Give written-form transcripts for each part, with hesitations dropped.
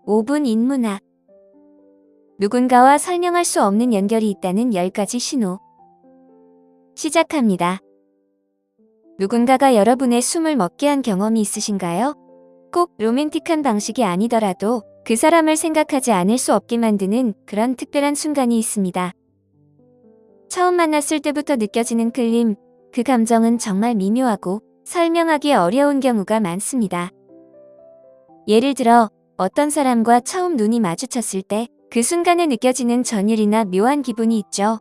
5분 인문학. 누군가와 설명할 수 없는 연결이 있다는 10가지 신호. 시작합니다. 누군가가 여러분의 숨을 먹게 한 경험이 있으신가요? 꼭 로맨틱한 방식이 아니더라도 그 사람을 생각하지 않을 수 없게 만드는 그런 특별한 순간이 있습니다. 처음 만났을 때부터 느껴지는 끌림, 그 감정은 정말 미묘하고 설명하기 어려운 경우가 많습니다. 예를 들어 어떤 사람과 처음 눈이 마주쳤을 때 그 순간에 느껴지는 전율이나 묘한 기분이 있죠.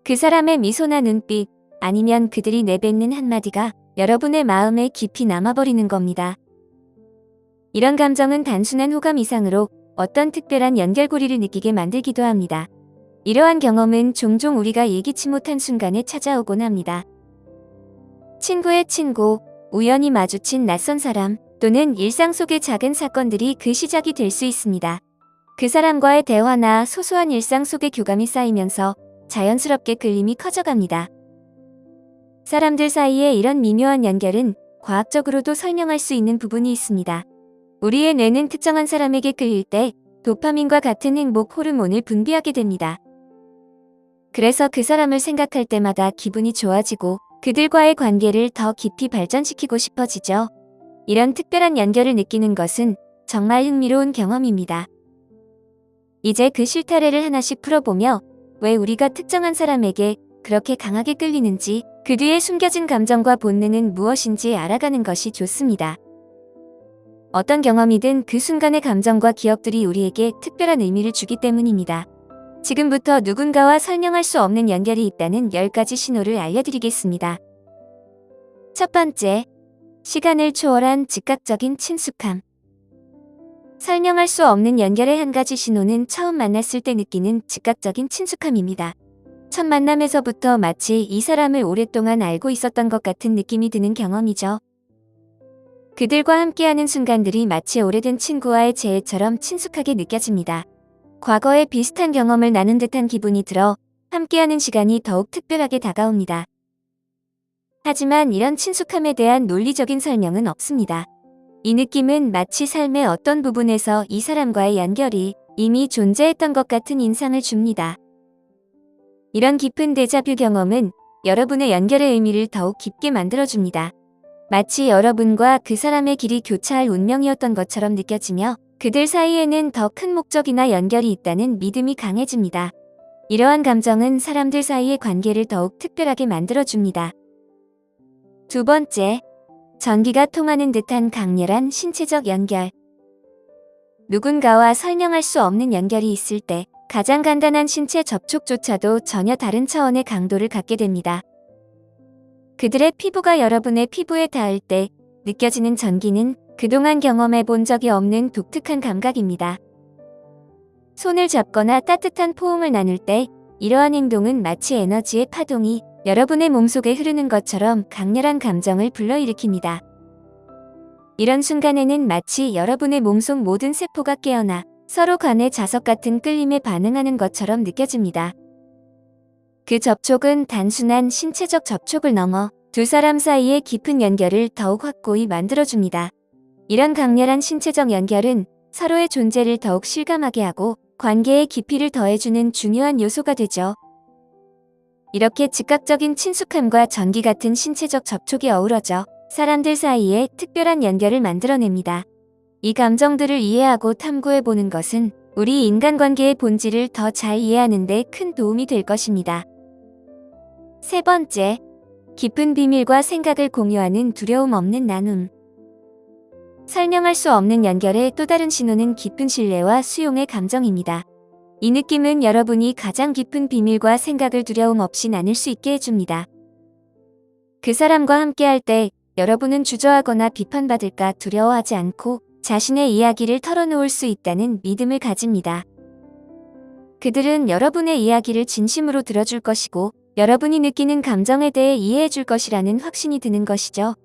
그 사람의 미소나 눈빛, 아니면 그들이 내뱉는 한마디가 여러분의 마음에 깊이 남아버리는 겁니다. 이런 감정은 단순한 호감 이상으로 어떤 특별한 연결고리를 느끼게 만들기도 합니다. 이러한 경험은 종종 우리가 예기치 못한 순간에 찾아오곤 합니다. 친구의 친구, 우연히 마주친 낯선 사람, 또는 일상 속의 작은 사건들이 그 시작이 될 수 있습니다. 그 사람과의 대화나 소소한 일상 속의 교감이 쌓이면서 자연스럽게 끌림이 커져갑니다. 사람들 사이에 이런 미묘한 연결은 과학적으로도 설명할 수 있는 부분이 있습니다. 우리의 뇌는 특정한 사람에게 끌릴 때 도파민과 같은 행복 호르몬을 분비하게 됩니다. 그래서 그 사람을 생각할 때마다 기분이 좋아지고 그들과의 관계를 더 깊이 발전시키고 싶어지죠. 이런 특별한 연결을 느끼는 것은 정말 흥미로운 경험입니다. 이제 그 실타래를 하나씩 풀어보며 왜 우리가 특정한 사람에게 그렇게 강하게 끌리는지, 그 뒤에 숨겨진 감정과 본능은 무엇인지 알아가는 것이 좋습니다. 어떤 경험이든 그 순간의 감정과 기억들이 우리에게 특별한 의미를 주기 때문입니다. 지금부터 누군가와 설명할 수 없는 연결이 있다는 10가지 신호를 알려드리겠습니다. 첫 번째, 시간을 초월한 즉각적인 친숙함. 설명할 수 없는 연결의 한 가지 신호는 처음 만났을 때 느끼는 즉각적인 친숙함입니다. 첫 만남에서부터 마치 이 사람을 오랫동안 알고 있었던 것 같은 느낌이 드는 경험이죠. 그들과 함께하는 순간들이 마치 오래된 친구와의 재회처럼 친숙하게 느껴집니다. 과거에 비슷한 경험을 나눈 듯한 기분이 들어 함께하는 시간이 더욱 특별하게 다가옵니다. 하지만 이런 친숙함에 대한 논리적인 설명은 없습니다. 이 느낌은 마치 삶의 어떤 부분에서 이 사람과의 연결이 이미 존재했던 것 같은 인상을 줍니다. 이런 깊은 데자뷰 경험은 여러분의 연결의 의미를 더욱 깊게 만들어줍니다. 마치 여러분과 그 사람의 길이 교차할 운명이었던 것처럼 느껴지며 그들 사이에는 더 큰 목적이나 연결이 있다는 믿음이 강해집니다. 이러한 감정은 사람들 사이의 관계를 더욱 특별하게 만들어줍니다. 두 번째, 전기가 통하는 듯한 강렬한 신체적 연결. 누군가와 설명할 수 없는 연결이 있을 때 가장 간단한 신체 접촉조차도 전혀 다른 차원의 강도를 갖게 됩니다. 그들의 피부가 여러분의 피부에 닿을 때 느껴지는 전기는 그동안 경험해 본 적이 없는 독특한 감각입니다. 손을 잡거나 따뜻한 포옹을 나눌 때 이러한 행동은 마치 에너지의 파동이 여러분의 몸속에 흐르는 것처럼 강렬한 감정을 불러일으킵니다. 이런 순간에는 마치 여러분의 몸속 모든 세포가 깨어나 서로 간의 자석 같은 끌림에 반응하는 것처럼 느껴집니다. 그 접촉은 단순한 신체적 접촉을 넘어 두 사람 사이의 깊은 연결을 더욱 확고히 만들어줍니다. 이런 강렬한 신체적 연결은 서로의 존재를 더욱 실감하게 하고 관계의 깊이를 더해주는 중요한 요소가 되죠. 이렇게 즉각적인 친숙함과 전기 같은 신체적 접촉이 어우러져 사람들 사이에 특별한 연결을 만들어냅니다. 이 감정들을 이해하고 탐구해보는 것은 우리 인간관계의 본질을 더 잘 이해하는 데 큰 도움이 될 것입니다. 세 번째, 깊은 비밀과 생각을 공유하는 두려움 없는 나눔. 설명할 수 없는 연결의 또 다른 신호는 깊은 신뢰와 수용의 감정입니다. 이 느낌은 여러분이 가장 깊은 비밀과 생각을 두려움 없이 나눌 수 있게 해줍니다. 그 사람과 함께할 때 여러분은 주저하거나 비판받을까 두려워하지 않고 자신의 이야기를 털어놓을 수 있다는 믿음을 가집니다. 그들은 여러분의 이야기를 진심으로 들어줄 것이고 여러분이 느끼는 감정에 대해 이해해줄 것이라는 확신이 드는 것이죠.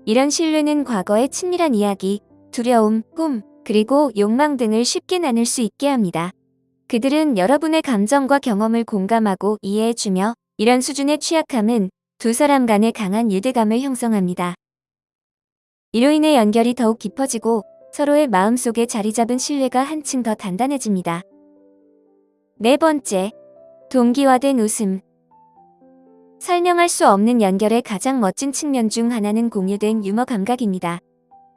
이런 신뢰는 과거의 친밀한 이야기, 두려움, 꿈, 그리고 욕망 등을 쉽게 나눌 수 있게 합니다. 그들은 여러분의 감정과 경험을 공감하고 이해해주며 이런 수준의 취약함은 두 사람 간의 강한 유대감을 형성합니다. 이로 인해 연결이 더욱 깊어지고 서로의 마음속에 자리 잡은 신뢰가 한층 더 단단해집니다. 네 번째, 동기화된 웃음. 설명할 수 없는 연결의 가장 멋진 측면 중 하나는 공유된 유머 감각입니다.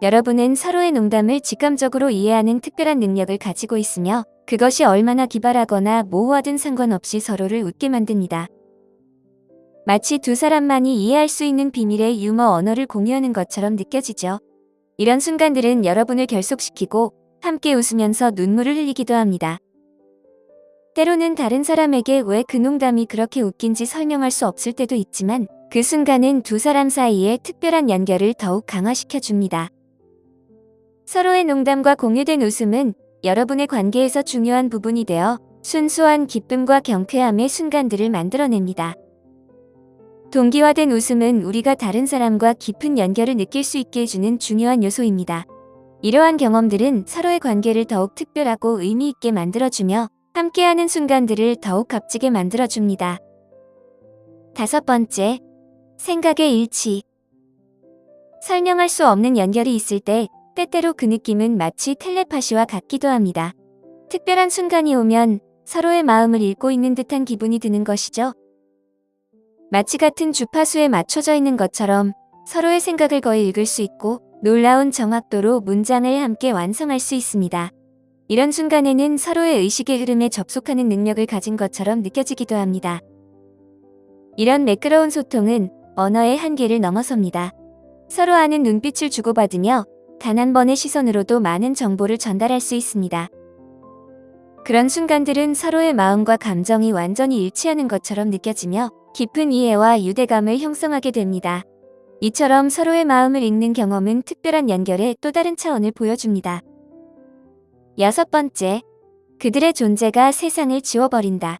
여러분은 서로의 농담을 직감적으로 이해하는 특별한 능력을 가지고 있으며 그것이 얼마나 기발하거나 모호하든 상관없이 서로를 웃게 만듭니다. 마치 두 사람만이 이해할 수 있는 비밀의 유머 언어를 공유하는 것처럼 느껴지죠. 이런 순간들은 여러분을 결속시키고 함께 웃으면서 눈물을 흘리기도 합니다. 때로는 다른 사람에게 왜 그 농담이 그렇게 웃긴지 설명할 수 없을 때도 있지만 그 순간은 두 사람 사이의 특별한 연결을 더욱 강화시켜 줍니다. 서로의 농담과 공유된 웃음은 여러분의 관계에서 중요한 부분이 되어 순수한 기쁨과 경쾌함의 순간들을 만들어냅니다. 동기화된 웃음은 우리가 다른 사람과 깊은 연결을 느낄 수 있게 해주는 중요한 요소입니다. 이러한 경험들은 서로의 관계를 더욱 특별하고 의미 있게 만들어주며 함께하는 순간들을 더욱 값지게 만들어줍니다. 다섯 번째, 생각의 일치. 설명할 수 없는 연결이 있을 때 때때로 그 느낌은 마치 텔레파시와 같기도 합니다. 특별한 순간이 오면 서로의 마음을 읽고 있는 듯한 기분이 드는 것이죠. 마치 같은 주파수에 맞춰져 있는 것처럼 서로의 생각을 거의 읽을 수 있고 놀라운 정확도로 문장을 함께 완성할 수 있습니다. 이런 순간에는 서로의 의식의 흐름에 접속하는 능력을 가진 것처럼 느껴지기도 합니다. 이런 매끄러운 소통은 언어의 한계를 넘어섭니다. 서로 아는 눈빛을 주고받으며 단 한 번의 시선으로도 많은 정보를 전달할 수 있습니다. 그런 순간들은 서로의 마음과 감정이 완전히 일치하는 것처럼 느껴지며 깊은 이해와 유대감을 형성하게 됩니다. 이처럼 서로의 마음을 읽는 경험은 특별한 연결의 또 다른 차원을 보여줍니다. 여섯 번째, 그들의 존재가 세상을 지워버린다.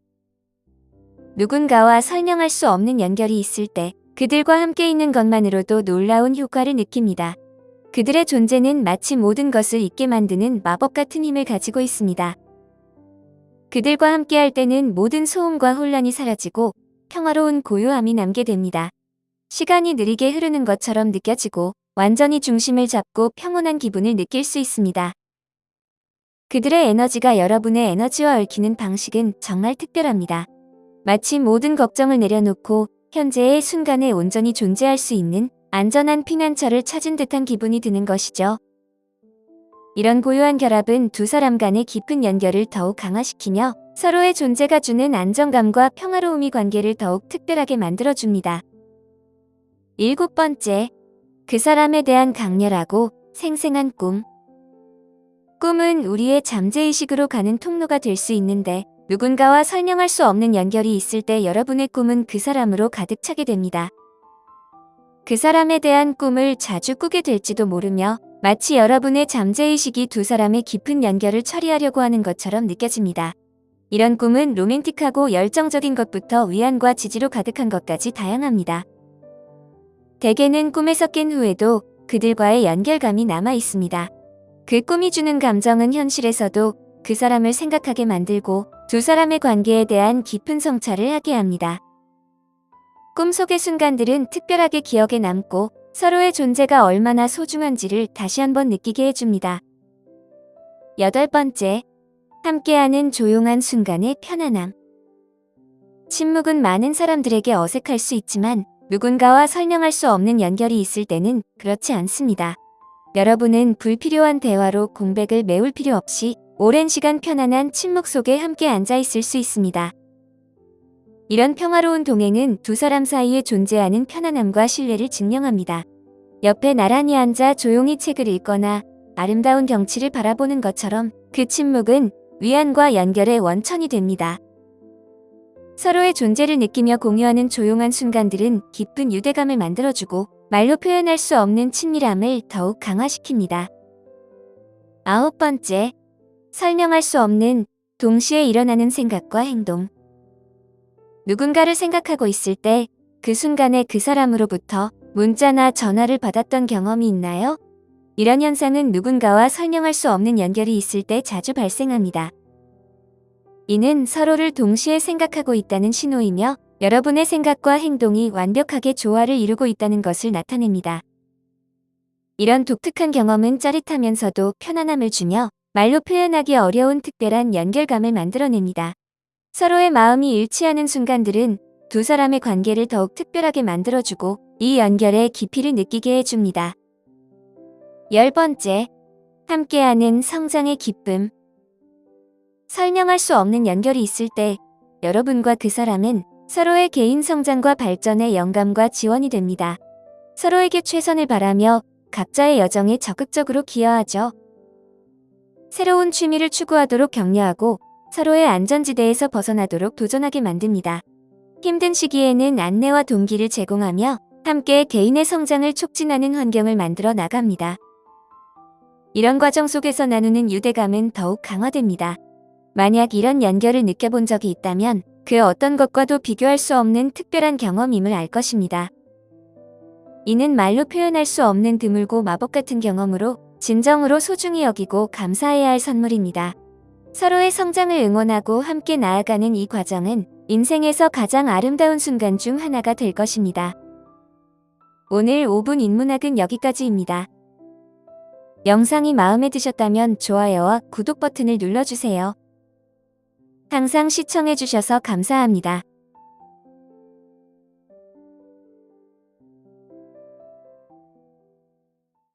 누군가와 설명할 수 없는 연결이 있을 때 그들과 함께 있는 것만으로도 놀라운 효과를 느낍니다. 그들의 존재는 마치 모든 것을 잊게 만드는 마법 같은 힘을 가지고 있습니다. 그들과 함께할 때는 모든 소음과 혼란이 사라지고 평화로운 고요함이 남게 됩니다. 시간이 느리게 흐르는 것처럼 느껴지고 완전히 중심을 잡고 평온한 기분을 느낄 수 있습니다. 그들의 에너지가 여러분의 에너지와 얽히는 방식은 정말 특별합니다. 마치 모든 걱정을 내려놓고 현재의 순간에 온전히 존재할 수 있는 안전한 피난처를 찾은 듯한 기분이 드는 것이죠. 이런 고요한 결합은 두 사람 간의 깊은 연결을 더욱 강화시키며 서로의 존재가 주는 안정감과 평화로움이 관계를 더욱 특별하게 만들어줍니다. 일곱 번째, 그 사람에 대한 강렬하고 생생한 꿈. 꿈은 우리의 잠재의식으로 가는 통로가 될 수 있는데 누군가와 설명할 수 없는 연결이 있을 때 여러분의 꿈은 그 사람으로 가득 차게 됩니다. 그 사람에 대한 꿈을 자주 꾸게 될지도 모르며 마치 여러분의 잠재의식이 두 사람의 깊은 연결을 처리하려고 하는 것처럼 느껴집니다. 이런 꿈은 로맨틱하고 열정적인 것부터 위안과 지지로 가득한 것까지 다양합니다. 대개는 꿈에서 깬 후에도 그들과의 연결감이 남아 있습니다. 그 꿈이 주는 감정은 현실에서도 그 사람을 생각하게 만들고 두 사람의 관계에 대한 깊은 성찰을 하게 합니다. 꿈속의 순간들은 특별하게 기억에 남고 서로의 존재가 얼마나 소중한지를 다시 한번 느끼게 해줍니다. 여덟 번째, 함께하는 조용한 순간의 편안함. 침묵은 많은 사람들에게 어색할 수 있지만 누군가와 설명할 수 없는 연결이 있을 때는 그렇지 않습니다. 여러분은 불필요한 대화로 공백을 메울 필요 없이 오랜 시간 편안한 침묵 속에 함께 앉아 있을 수 있습니다. 이런 평화로운 동행은 두 사람 사이에 존재하는 편안함과 신뢰를 증명합니다. 옆에 나란히 앉아 조용히 책을 읽거나 아름다운 경치를 바라보는 것처럼 그 침묵은 위안과 연결의 원천이 됩니다. 서로의 존재를 느끼며 공유하는 조용한 순간들은 깊은 유대감을 만들어주고 말로 표현할 수 없는 친밀함을 더욱 강화시킵니다. 아홉 번째, 설명할 수 없는 동시에 일어나는 생각과 행동. 누군가를 생각하고 있을 때 그 순간에 그 사람으로부터 문자나 전화를 받았던 경험이 있나요? 이런 현상은 누군가와 설명할 수 없는 연결이 있을 때 자주 발생합니다. 이는 서로를 동시에 생각하고 있다는 신호이며 여러분의 생각과 행동이 완벽하게 조화를 이루고 있다는 것을 나타냅니다. 이런 독특한 경험은 짜릿하면서도 편안함을 주며 말로 표현하기 어려운 특별한 연결감을 만들어냅니다. 서로의 마음이 일치하는 순간들은 두 사람의 관계를 더욱 특별하게 만들어주고 이 연결의 깊이를 느끼게 해줍니다. 10번째, 함께하는 성장의 기쁨. 설명할 수 없는 연결이 있을 때 여러분과 그 사람은 서로의 개인 성장과 발전의 영감과 지원이 됩니다. 서로에게 최선을 바라며 각자의 여정에 적극적으로 기여하죠. 새로운 취미를 추구하도록 격려하고 서로의 안전지대에서 벗어나도록 도전하게 만듭니다. 힘든 시기에는 안내와 동기를 제공하며 함께 개인의 성장을 촉진하는 환경을 만들어 나갑니다. 이런 과정 속에서 나누는 유대감은 더욱 강화됩니다. 만약 이런 연결을 느껴본 적이 있다면 그 어떤 것과도 비교할 수 없는 특별한 경험임을 알 것입니다. 이는 말로 표현할 수 없는 드물고 마법 같은 경험으로 진정으로 소중히 여기고 감사해야 할 선물입니다. 서로의 성장을 응원하고 함께 나아가는 이 과정은 인생에서 가장 아름다운 순간 중 하나가 될 것입니다. 오늘 5분 인문학은 여기까지입니다. 영상이 마음에 드셨다면 좋아요와 구독 버튼을 눌러주세요. 항상 시청해주셔서 감사합니다.